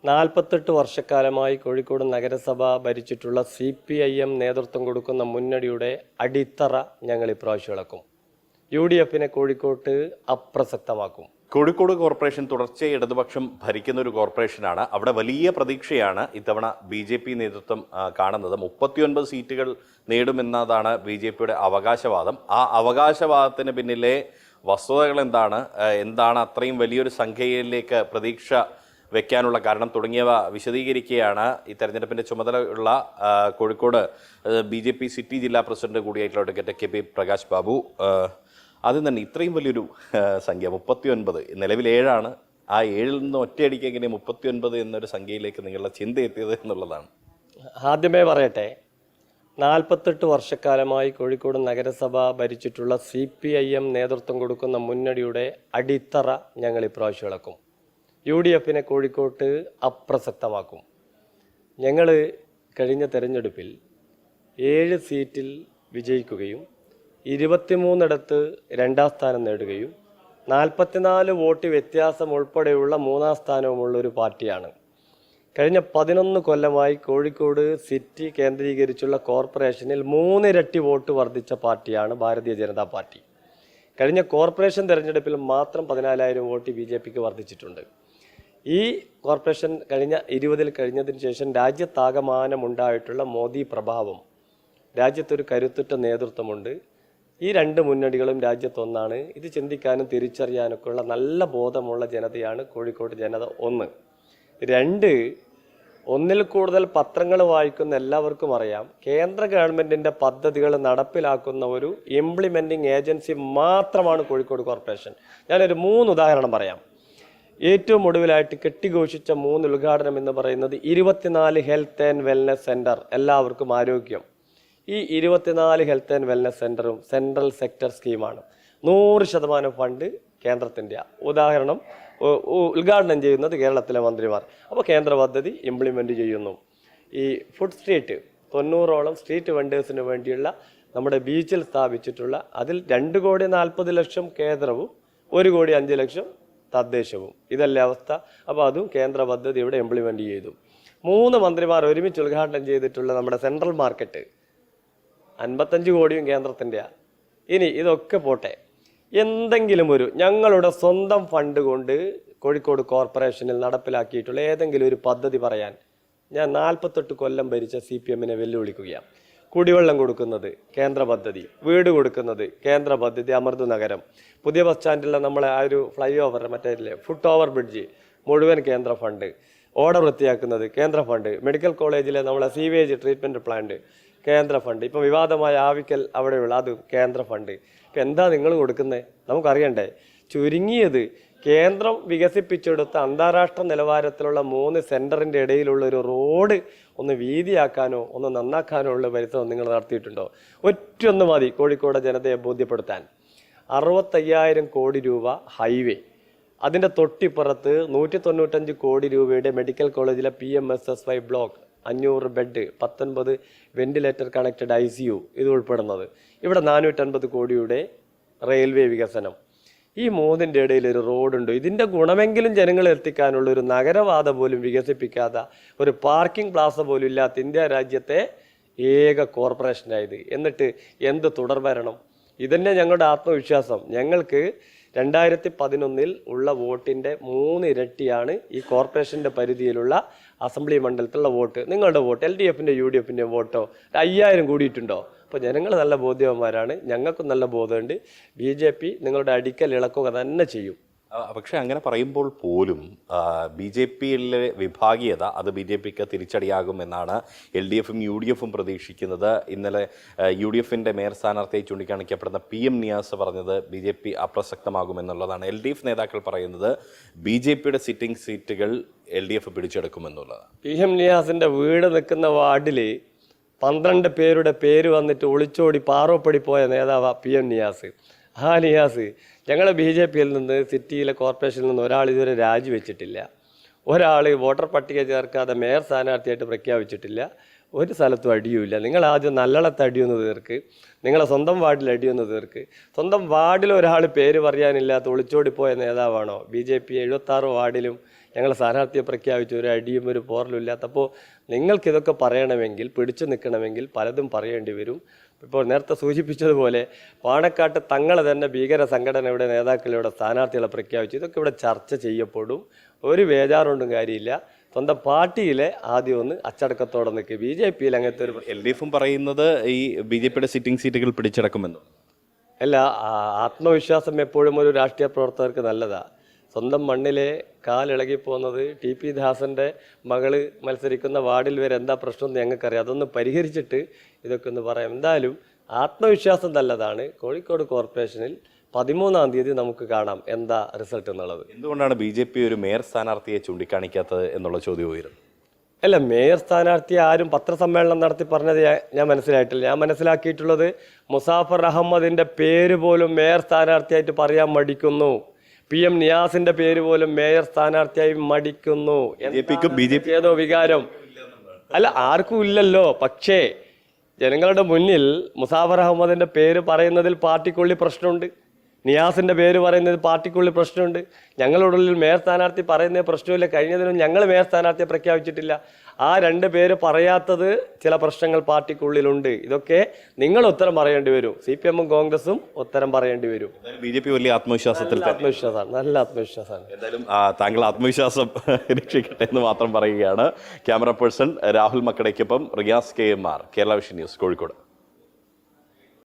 48 വർഷക്കാലമായി കോഴിക്കോട് നഗരസഭ ഭരിച്ചിട്ടുള്ള CPIM നേതൃത്വം കൊടുക്കുന്ന മുന്നണിയുടെ അടിത്തറ ഞങ്ങൾ ഇപ്രാവശ്യം ഇളക്കും. UDFനെ കോഴിക്കോട്ട് അപ്രസക്തമാക്കും. കോഴിക്കോട് കോർപ്പറേഷൻ തുടർച്ചയായി ഇടതുപക്ഷം ഭരിക്കുന്ന ഒരു കോർപ്പറേഷനാണ്. അവിടെ വലിയ പ്രതീക്ഷയാണ് ഇത്തവണ BJP നേതൃത്വം കാണുന്നത്. 39 സീറ്റുകൾ നേടുമെന്നതാണ് BJPയുടെ അവകാശവാദം. ആ അവകാശവാദത്തിന് പിന്നിലെ വസ്തുതകൾ എന്താണ് അത്രയും വലിയൊരു സംഖ്യയിലേക്ക് പ്രതീക്ഷ വെക്കാനുള്ള കാരണം തുടങ്ങിയവ വിശദീകരിക്കുകയാണ് ഈ തെരഞ്ഞെടുപ്പിൻ്റെ ചുമതലയുള്ള കോഴിക്കോട് BJP സിറ്റി ജില്ലാ പ്രസിഡന്റ് കൂടിയായിട്ടുള്ള അഡ്വക്കേറ്റ് KP പ്രകാശ് ബാബു. ആദ്യം തന്നെ ഇത്രയും വലിയൊരു സംഖ്യ 39, നിലവിൽ 7ആണ്. ആ 7ൽ നിന്ന് ഒറ്റയടിക്ക് എങ്ങനെ 39 എന്നൊരു സംഖ്യയിലേക്ക് നിങ്ങളുടെ ചിന്ത എത്തിയത് എന്നുള്ളതാണ്. ആദ്യമേ പറയട്ടെ, 48 വർഷക്കാലമായി കോഴിക്കോട് നഗരസഭ ഭരിച്ചിട്ടുള്ള CPIM നേതൃത്വം കൊടുക്കുന്ന മുന്നണിയുടെ അടിത്തറ ഞങ്ങൾ ഇപ്രാവശ്യം ഇളക്കും. UDFനെ കോഴിക്കോട്ട് അപ്രസക്തമാക്കും. ഞങ്ങൾ കഴിഞ്ഞ തെരഞ്ഞെടുപ്പിൽ 7 സീറ്റിൽ വിജയിക്കുകയും 23 രണ്ടാം സ്ഥാനം നേടുകയും 44 വോട്ട് വ്യത്യാസം ഉൾപ്പെടെയുള്ള 3-ാം സ്ഥാനവുമുള്ളൊരു പാർട്ടിയാണ്. കഴിഞ്ഞ 11 കൊല്ലമായി കോഴിക്കോട് സിറ്റി കേന്ദ്രീകരിച്ചുള്ള കോർപ്പറേഷനിൽ 3 ഇരട്ടി വോട്ട് വർദ്ധിച്ച പാർട്ടിയാണ് ഭാരതീയ ജനതാ പാർട്ടി. കഴിഞ്ഞ കോർപ്പറേഷൻ തെരഞ്ഞെടുപ്പിൽ മാത്രം 14,000 വോട്ട് BJPക്ക് വർദ്ധിച്ചിട്ടുണ്ട്. ഈ കോർപ്പറേഷൻ കഴിഞ്ഞ 20-ൽ കഴിഞ്ഞതിന് ശേഷം രാജ്യത്താകമാനമുണ്ടായിട്ടുള്ള മോദി പ്രഭാവം, രാജ്യത്തൊരു കരുത്തുറ്റ നേതൃത്വമുണ്ട്. ഈ 2 മുന്നണികളും രാജ്യത്തൊന്നാണ്. ഇത് ചിന്തിക്കാനും തിരിച്ചറിയാനൊക്കെയുള്ള നല്ല ബോധമുള്ള ജനതയാണ് കോഴിക്കോട് ജനത. 1. 2, ഒന്നിൽ കൂടുതൽ പത്രങ്ങൾ വായിക്കുന്ന എല്ലാവർക്കും അറിയാം, കേന്ദ്ര ഗവൺമെൻറ്റിൻ്റെ പദ്ധതികൾ നടപ്പിലാക്കുന്ന ഒരു ഇംപ്ലിമെൻറ്റിംഗ് ഏജൻസി മാത്രമാണ് കോഴിക്കോട് കോർപ്പറേഷൻ. ഞാനൊരു 3 ഉദാഹരണം പറയാം. ഏറ്റവും ഒടുവിലായിട്ട് കെട്ടിഘോഷിച്ച 3 ഉദ്ഘാടനം എന്ന് പറയുന്നത് 24 ഹെൽത്ത് ആൻഡ് വെൽനസ് സെൻറ്റർ, എല്ലാവർക്കും ആരോഗ്യം. ഈ 24 ഹെൽത്ത് ആൻഡ് വെൽനസ് സെൻറ്ററും സെൻട്രൽ സെക്ടർ സ്കീമാണ്. 100% ഫണ്ട് കേന്ദ്രത്തിൻ്റെ. ഉദാഹരണം ഉദ്ഘാടനം ചെയ്യുന്നത് കേരളത്തിലെ മന്ത്രിമാർ. അപ്പോൾ കേന്ദ്ര പദ്ധതി ഇംപ്ലിമെൻറ്റ് ചെയ്യുന്നു. ഈ ഫുഡ് സ്ട്രീറ്റ് 90ഓളം സ്ട്രീറ്റ് വെണ്ടേഴ്സിന് വേണ്ടിയുള്ള നമ്മുടെ ബീച്ചിൽ സ്ഥാപിച്ചിട്ടുള്ള അതിൽ 2,40,00,000 കേന്ദ്രവും 1,05,00,000 തദ്ദേശവും. ഇതല്ലേ അവസ്ഥ. അപ്പോൾ അതും കേന്ദ്ര പദ്ധതി ഇവിടെ ഇംപ്ലിമെൻറ്റ് ചെയ്തു. 3 മന്ത്രിമാർ ഒരുമിച്ച് ഉദ്ഘാടനം ചെയ്തിട്ടുള്ള നമ്മുടെ സെൻട്രൽ മാർക്കറ്റ് 55 കോടിയും കേന്ദ്രത്തിൻ്റെയാണ്. ഇനി ഇതൊക്കെ പോട്ടെ, എന്തെങ്കിലും ഒരു ഞങ്ങളുടെ സ്വന്തം ഫണ്ട് കൊണ്ട് കോഴിക്കോട് കോർപ്പറേഷനിൽ നടപ്പിലാക്കിയിട്ടുള്ള ഏതെങ്കിലും ഒരു പദ്ധതി പറയാൻ ഞാൻ 48 കൊല്ലം ഭരിച്ച CPMനെ വെല്ലുവിളിക്കുകയാണ്. കുടിവെള്ളം കൊടുക്കുന്നത് കേന്ദ്ര പദ്ധതി, വീട് കൊടുക്കുന്നത് കേന്ദ്ര പദ്ധതി, അമൃത് നഗരം, പുതിയ ബസ് സ്റ്റാൻഡിലെ നമ്മളെ ആ ഒരു ഫ്ലൈ ഓവർ മറ്റേ ഫുട് ഓവർ ബ്രിഡ്ജ് മുഴുവൻ കേന്ദ്ര ഫണ്ട്, ഓർഡർ വൃത്തിയാക്കുന്നത് കേന്ദ്ര ഫണ്ട്, മെഡിക്കൽ കോളേജിലെ നമ്മളെ സീവേജ് ട്രീറ്റ്മെൻറ്റ് പ്ലാന്റ് കേന്ദ്ര ഫണ്ട്, ഇപ്പം വിവാദമായ ആവിക്കൽ അവിടെയുള്ള അത് കേന്ദ്ര ഫണ്ട്. ഇപ്പം എന്താ നിങ്ങൾ കൊടുക്കുന്നത് നമുക്കറിയണ്ടേ. ചുരുങ്ങിയത് കേന്ദ്രം വികസിപ്പിച്ചെടുത്ത അന്താരാഷ്ട്ര നിലവാരത്തിലുള്ള 3 സെൻറ്ററിൻ്റെ ഇടയിലുള്ള ഒരു റോഡ് ഒന്ന് വീതിയാക്കാനോ ഒന്ന് നന്നാക്കാനോ ഉള്ള പരിശ്രമം നിങ്ങൾ നടത്തിയിട്ടുണ്ടോ? ഒറ്റൊന്ന് മതി കോഴിക്കോട് ജനതയെ ബോധ്യപ്പെടുത്താൻ. 65,000 കോടി രൂപ ഹൈവേ, അതിൻ്റെ തൊട്ടിപ്പുറത്ത് 195 കോടി രൂപയുടെ മെഡിക്കൽ കോളേജിലെ PMSSY block, 500 bed, 19 ventilator connected ICU ഇത് ഉൾപ്പെടുന്നത്. ഇവിടെ 450 കോടിയുടെ റെയിൽവേ വികസനം. ഈ 3ൻ്റെ ഇടയിൽ ഒരു റോഡുണ്ട്. ഇതിൻ്റെ ഗുണമെങ്കിലും ജനങ്ങളെ എത്തിക്കാനുള്ള ഒരു നഗരപാത പോലും വികസിപ്പിക്കാത്ത, ഒരു പാർക്കിംഗ് പ്ലാസ പോലും ഇല്ലാത്ത ഇന്ത്യ രാജ്യത്തെ ഏക കോർപ്പറേഷനായത്. എന്നിട്ട് എന്ത് തുടർഭരണം? ഇതന്നെ ഞങ്ങളുടെ ആത്മവിശ്വാസം. ഞങ്ങൾക്ക് 2011 ഉള്ള വോട്ടിൻ്റെ 3 ഇരട്ടിയാണ് ഈ കോർപ്പറേഷൻ്റെ പരിധിയിലുള്ള അസംബ്ലി മണ്ഡലത്തിലുള്ള വോട്ട്. നിങ്ങളുടെ വോട്ട് LDFൻ്റെ UDFൻ്റെ വോട്ടോ 5,000 കൂടിയിട്ടുണ്ടോ? അപ്പോൾ ജനങ്ങൾ നല്ല ബോധ്യവന്മാരാണ്, ഞങ്ങൾക്കും നല്ല ബോധമുണ്ട്. BJP നിങ്ങളുടെ അടിക്കൽ ഇളക്കുക തന്നെ ചെയ്യും. പക്ഷേ അങ്ങനെ പറയുമ്പോൾ പോലും BJPയിലെ വിഭാഗീയത അത് BJPക്ക് തിരിച്ചടിയാകുമെന്നാണ് LDFും UDFും പ്രതീക്ഷിക്കുന്നത്. ഇന്നലെ UDFൻ്റെ മേയർ സ്ഥാനാർത്ഥിയായി ചൂണ്ടിക്കാണിക്കപ്പെടുന്ന PM നിയാസ് പറഞ്ഞത് BJP അപ്രസക്തമാകുമെന്നുള്ളതാണ്. LDF നേതാക്കൾ പറയുന്നത് BJPയുടെ സിറ്റിംഗ് സീറ്റുകൾ LDF പിടിച്ചെടുക്കുമെന്നുള്ളതാണ്. PM നിയാസിൻ്റെ വീട് നിൽക്കുന്ന വാർഡിൽ 12 പേരുടെ പേര് വന്നിട്ട് ഒളിച്ചോടി പാറോപ്പടി പോയ നേതാവാണ് PM നിയാസ്. ആ നിയാസ് ഞങ്ങളെ BJPയിൽ നിന്ന്, സിറ്റിയിലെ കോർപ്പറേഷനിൽ നിന്ന് ഒരാൾ ഇതുവരെ രാജിവെച്ചിട്ടില്ല. ഒരാൾ വോട്ടർ പട്ടിക ചേർക്കാതെ മേയർ സ്ഥാനാർത്ഥിയായിട്ട് പ്രഖ്യാപിച്ചിട്ടില്ല. ഒരു സ്ഥലത്തും അടിയുമില്ല. നിങ്ങൾ ആദ്യം നല്ലളത്ത് അടിയൊന്ന് തീർക്ക്, നിങ്ങളെ സ്വന്തം വാർഡിൽ അടിയൊന്ന് തീർക്ക്. സ്വന്തം വാർഡിൽ ഒരാൾ പേര് പറയാനില്ലാത്ത ഒളിച്ചോടിപ്പോയ നേതാവാണോ BJP? 76 വാർഡിലും ഞങ്ങൾ സ്ഥാനാർത്ഥിയെ പ്രഖ്യാപിച്ചു, ഒരു അടിയും ഒരു പോറലും ഇല്ലാത്തപ്പോൾ നിങ്ങൾക്കിതൊക്കെ പറയണമെങ്കിൽ, പിടിച്ചു നിൽക്കണമെങ്കിൽ പലതും പറയേണ്ടി വരും. ഇപ്പോൾ നേരത്തെ സൂചിപ്പിച്ചതുപോലെ പാണക്കാട്ട് തങ്ങളെ തന്നെ ഭീകര സംഘടനയുടെ നേതാക്കളിവിടെ സ്ഥാനാർത്ഥികളെ പ്രഖ്യാപിച്ചു. ഇതൊക്കെ ഇവിടെ ചർച്ച ചെയ്യപ്പെടും. ഒരു ബേജാറുണ്ടും കാര്യമില്ല. സ്വന്തം പാർട്ടിയിലെ ആദ്യം ഒന്ന് അച്ചടക്കത്തോടെ നിൽക്കുക. BJP-യിൽ അങ്ങനത്തെ ഒരു LDF പറയുന്നത് ഈ BJP-യുടെ സിറ്റിംഗ് സീറ്റുകൾ പിടിച്ചടക്കുമെന്ന്. അല്ല, ആത്മവിശ്വാസം എപ്പോഴും ഒരു രാഷ്ട്രീയ പ്രവർത്തകർക്ക് നല്ലതാണ്. സ്വന്തം മണ്ണിലെ കാലിളകിപ്പോകുന്നത് TP ദാസൻ്റെ മകള് മത്സരിക്കുന്ന വാർഡിൽ വരെ എന്താ പ്രശ്നം ഞങ്ങൾക്കറിയാം. അതൊന്ന് പരിഹരിച്ചിട്ട് ഇതൊക്കെ ഒന്ന് പറയാം. എന്തായാലും ആത്മവിശ്വാസം നല്ലതാണ്. കോഴിക്കോട് കോർപ്പറേഷനിൽ 13-ാം തീയതി നമുക്ക് കാണാം എന്താ റിസൾട്ട് എന്നുള്ളത്. എന്തുകൊണ്ടാണ് BJP ഒരു മേയർ സ്ഥാനാർത്ഥിയെ ചൂണ്ടിക്കാണിക്കാത്തത് എന്നുള്ള ചോദ്യം ഉയരുന്നു. അല്ല, മേയർ സ്ഥാനാർത്ഥി ആരും പത്രസമ്മേളനം നടത്തി പറഞ്ഞത് ഞാൻ മനസ്സിലായിട്ടില്ല. ഞാൻ മനസ്സിലാക്കിയിട്ടുള്ളത് മുസാഫർ അഹമ്മദിൻ്റെ പേര് പോലും മേയർ സ്ഥാനാർത്ഥിയായിട്ട് പറയാൻ മടിക്കുന്നു. PM നിയാസിന്റെ പേര് പോലും മേയർ സ്ഥാനാർത്ഥിയായി മടിക്കുന്നു. BJP ഏതോ വികാരം അല്ല, ആർക്കും ഇല്ലല്ലോ. പക്ഷേ ജനങ്ങളുടെ മുന്നിൽ മുസാഫർ അഹമ്മദിന്റെ പേര് പറയുന്നതിൽ പാർട്ടിക്കുള്ളിൽ പ്രശ്നമുണ്ട്. നിയാസിന്റെ പേര് പറയുന്നത് പാർട്ടിക്കുള്ളിൽ പ്രശ്നമുണ്ട്. ഞങ്ങളുള്ളിൽ മേയർ സ്ഥാനാർത്ഥി പറയുന്ന പ്രശ്നമില്ല. കഴിഞ്ഞതിനും ഞങ്ങൾ മേയർ സ്ഥാനാർത്ഥിയെ പ്രഖ്യാപിച്ചിട്ടില്ല. ആ 2 പേര് പറയാത്തത് ചില പ്രശ്നങ്ങൾ പാർട്ടിക്കുള്ളിലുണ്ട്. ഇതൊക്കെ നിങ്ങൾ ഉത്തരം പറയേണ്ടി വരും. CPM-ഉം കോൺഗ്രസും ഉത്തരം പറയേണ്ടി വരും. BJP വലിയ ആത്മവിശ്വാസത്തിൽ ആത്മവിശ്വാസമാണ്, നല്ല ആത്മവിശ്വാസമാണ്. എന്തായാലും താങ്കൾ ആത്മവിശ്വാസം രക്ഷിക്കട്ടെ എന്ന് മാത്രം പറയുകയാണ്. ക്യാമറ പേഴ്സൺ രാഹുൽ മക്കടയ്ക്കൊപ്പം Riyas KMR, Kerala vision news, Kozhikode.